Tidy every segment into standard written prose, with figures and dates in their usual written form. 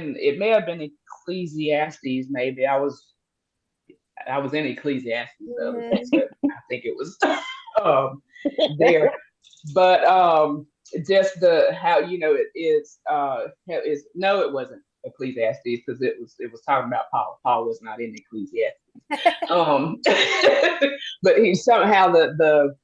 in, it may have been Ecclesiastes, maybe. I was in Ecclesiastes the other day, Mm-hmm. but I think it was um there. But just the how it is is no, it wasn't Ecclesiastes because it was talking about Paul. Paul was not in Ecclesiastes. Um, but he somehow the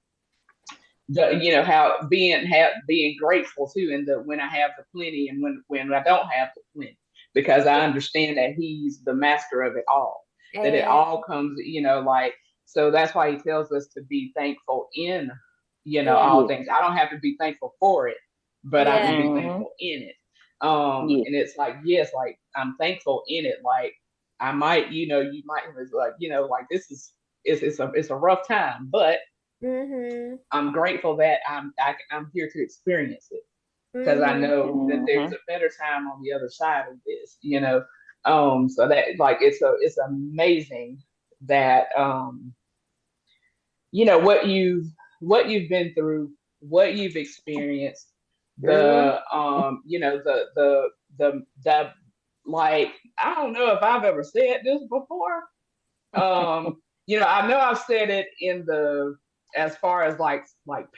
how being grateful too, and the when I have the plenty and when I don't have the plenty, because I understand that he's the master of it all, that it And all comes, like, so that's why he tells us to be thankful in yeah, all Yes. things. I don't have to be thankful for it, but I yeah, can be Mm-hmm. thankful in it. Yes. And it's like, yes, like I'm thankful in it. Like I might, you might was like, like this is it's a rough time, but mm-hmm, I'm grateful that I'm here to experience it, because I mm-hmm, know that there's Mm-hmm. a better time on the other side of this. So that, like, it's amazing that what you've been through, what you've experienced, Girl. the the like, I don't know if I've ever said this before. I know I've said it in the as far as like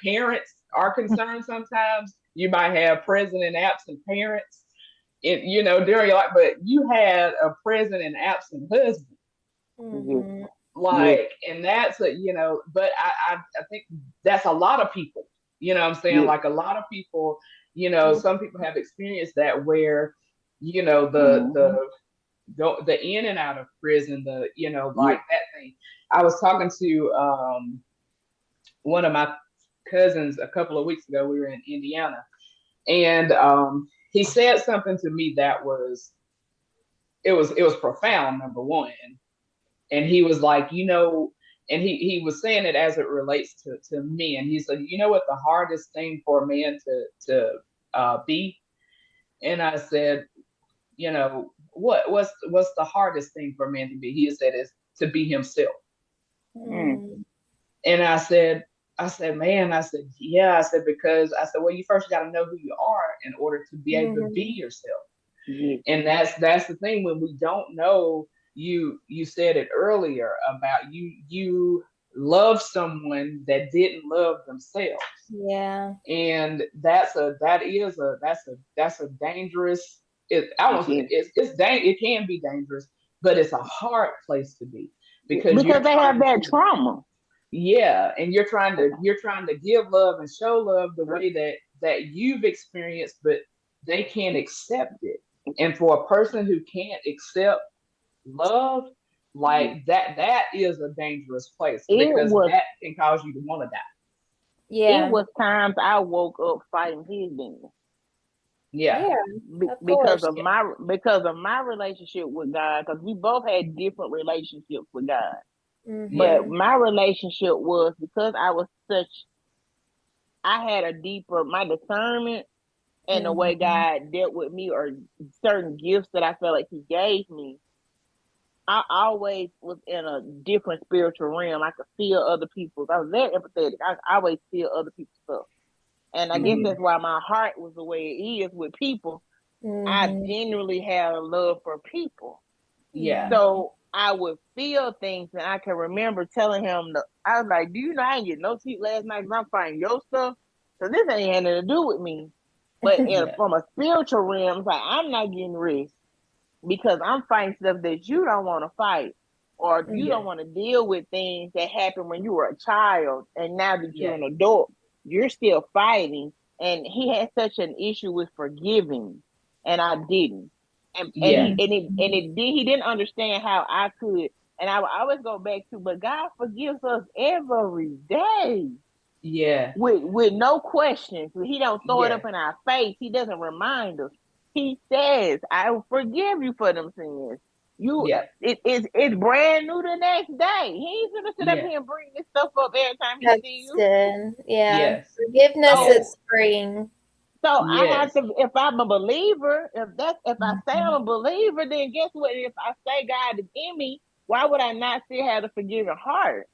parents are concerned. Sometimes you might have present and absent parents, during your life, but you had a present and absent husband. Yes. mm-hmm. Yes. Like, and that's but I think that's a lot of people. What I'm saying, Yes. like, a lot of people. Some people have experienced that where the Mm-hmm. the in and out of prison, the Yes. like that thing. I was talking to one of my cousins a couple of weeks ago. We were in Indiana, and he said something to me that it was profound. Number one, and he was like, and he was saying it as it relates to men. He said, you know what the hardest thing for a man to be? And I said, what's the hardest thing for a man to be? He said is to be himself. Mm. Mm-hmm. And I said, man, I said, yeah, I said, because I said, well, you first got to know who you are in order to be able to be Mm-hmm. yourself. Yes. And that's the thing, when we don't know. You said it earlier about you love someone that didn't love themselves. Yeah, And that's a dangerous. I don't Yes. it can be dangerous, but it's a hard place to be, because you're Because they have trying that to, trauma. yeah, and you're trying to give love and show love the way that you've experienced, but they can't accept it. And for a person who can't accept love, like that is a dangerous place, It because was that can cause you to want to die. it yeah, was times I woke up fighting his demons. Yeah. yeah, Be- of because course. of my because of my relationship with God, because we both had different relationships with God. Yeah. But Mm-hmm. my relationship was because I had a deeper my discernment and the way Mm-hmm. God dealt with me, or certain gifts that I felt like He gave me. I always was in a different spiritual realm. I could feel other people's. I was very empathetic. I always feel other people's stuff, and I guess Hmm. that's why my heart was the way it is with people. I Mm-hmm. genuinely have a love for people. Yeah. So I would feel things, and I can remember telling him, I was like, "Do you know I didn't get no sleep last night because I'm fighting your stuff? So this ain't had nothing to do with me." But Yeah. from a spiritual realm, it's like I'm not getting rest because I'm fighting stuff that you don't want to fight, or you Yeah. don't want to deal with things that happened when you were a child, and now that you're Yeah. an adult, you're still fighting. And he had such an issue with forgiving, and I didn't. And Yeah. he didn't understand how I could. And I would always go back to, but God forgives us every day Yeah. with no questions. He don't throw it Yeah. up in our face. He doesn't remind us. He says, "I will forgive you for them sins." You, Yeah. it's brand new the next day. He ain't gonna sit up Yeah. here and bring this stuff up every time he see That's you. good. Yeah, Yes. forgiveness Yes. So is freeing. I have Yes. to. If I'm a believer, if I say Mhm. I'm a believer, then guess what? If I say God is in me, why would I not still have a forgiving heart?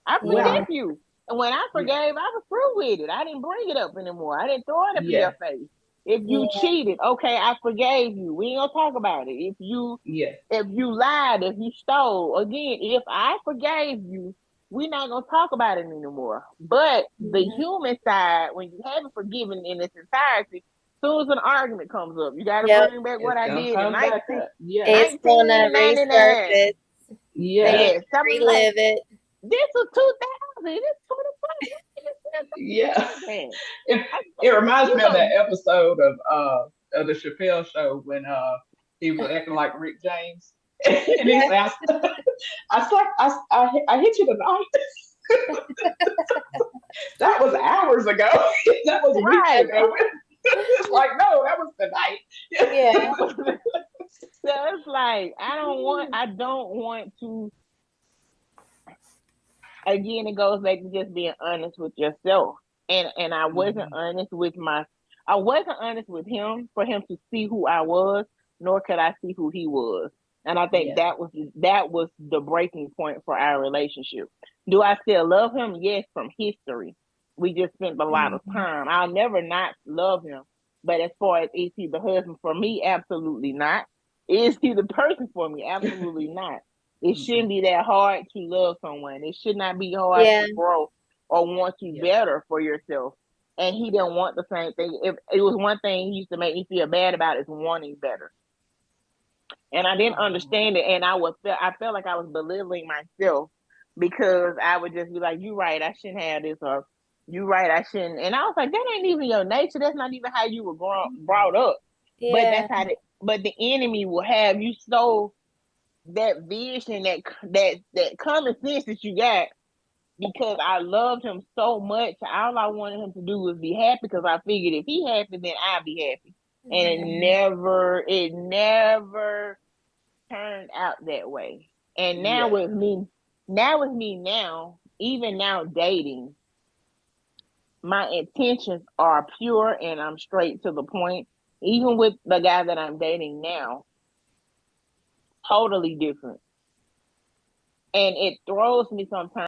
I forgive Yeah. Right. you. And when I Yeah. forgave, I was through with it. I didn't bring it up anymore. I didn't throw it up in your Yeah. face. If you Yeah. cheated, okay, I forgave you. We ain't gonna talk about it. Yes. If you lied, if you stole, again, if I forgave you, we're not gonna talk about it anymore. But the Yeah. human side, when you haven't forgiven in its entirety, as soon as an argument comes up, you gotta Yep. bring back what It's I gonna did in come back up. Yes. It's gonna 1999. resurface. They're Yes. Yes, gonna something like relive it. this was 2000. It's 25. Yeah. Man, It, I, it reminds you me of that know, episode of the Chappelle show when he was acting like Rick James. And he Yeah. said, I hit you tonight. That was hours ago. That was weeks right. ago. It's like, no, that was tonight. Yeah. So it's like I don't want to, again, it goes back to just being honest with yourself. And I wasn't honest with him for him to see who I was, nor could I see who he was. And I think Yeah. that was the breaking point for our relationship. Do I still love him? Yes, from history. We just spent a lot of Mhm. time. I'll never not love him. But as far as is he the husband for me? Absolutely not. Is he the person for me? Absolutely not. It shouldn't be that hard to love someone. It should not be hard Yeah. to grow or want you Yeah. better for yourself. And he didn't want the same thing. If it was one thing he used to make me feel bad about is wanting better. And I didn't Oh, understand it. And I felt like I was belittling myself because I would just be like, "You right, I shouldn't have this," or "You right, I shouldn't." And I was like, "That ain't even your nature. That's not even how you were brought up." But Yeah. but the enemy will have you so that vision, that common sense that you got, because I loved him so much. All I wanted him to do was be happy, because I figured if he happy, then I'll be happy. And Mhm. it never turned out that way. And yeah. with me now, even now dating, my intentions are pure and I'm straight to the point. Even with the guy that I'm dating now, totally different. And it throws me sometimes